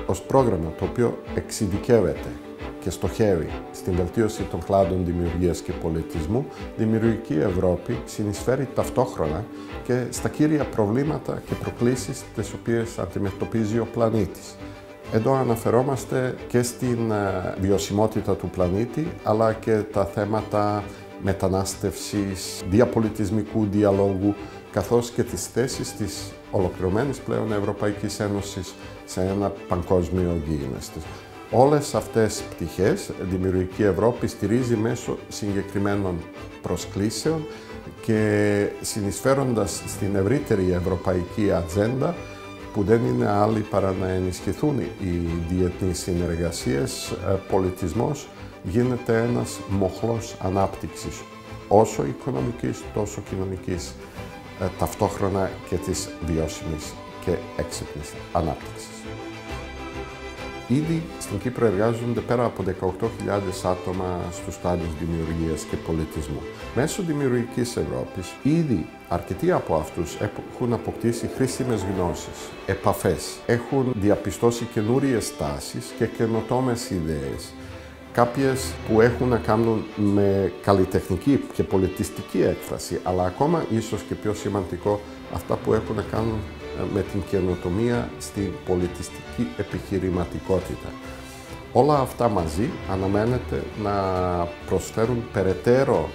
ως πρόγραμμα το οποίο εξειδικεύεται και στοχεύει στην βελτίωση των κλάδων δημιουργίας και πολιτισμού, Δημιουργική Ευρώπη συνεισφέρει ταυτόχρονα και στα κύρια προβλήματα και προκλήσεις τις οποίες αντιμετωπίζει ο πλανήτης. Εδώ αναφερόμαστε και στην βιωσιμότητα του πλανήτη, αλλά και τα θέματα μετανάστευσης, διαπολιτισμικού διαλόγου, καθώς και τις θέσεις της ολοκληρωμένης πλέον Ευρωπαϊκής Ένωσης σε ένα παγκόσμιο γίγνεσθε. Όλες αυτές τις πτυχές, Δημιουργική Ευρώπη στηρίζει μέσω συγκεκριμένων προσκλήσεων και συνεισφέροντας στην ευρύτερη ευρωπαϊκή ατζέντα, που δεν είναι άλλη παρά να ενισχυθούν οι διεθνείς συνεργασίες, πολιτισμός γίνεται ένας μοχλός ανάπτυξης, όσο οικονομικής, τόσο κοινωνικής, ταυτόχρονα και της βιώσιμης και έξυπνης ανάπτυξης. Ήδη στην Κύπρο εργάζονται πέρα από 18.000 άτομα στους τάλους δημιουργίας και πολιτισμού. Μέσω Δημιουργικής Ευρώπης, ήδη αρκετοί από αυτούς έχουν αποκτήσει χρήσιμες γνώσεις, επαφές, έχουν διαπιστώσει καινούριες τάσεις και καινοτόμες ιδέες. Κάποιες που έχουν να κάνουν με καλλιτεχνική και πολιτιστική έκφραση, αλλά ακόμα ίσως και πιο σημαντικό, αυτά που έχουν να κάνουν με την καινοτομία στην πολιτιστική επιχειρηματικότητα. Όλα αυτά μαζί αναμένεται να προσφέρουν περαιτέρω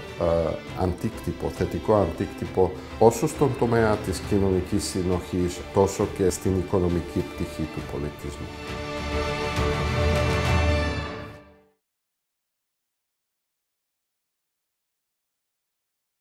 αντίκτυπο, θετικό αντίκτυπο, όσο στον τομέα της κοινωνικής συνοχής, τόσο και στην οικονομική πτυχή του πολιτισμού.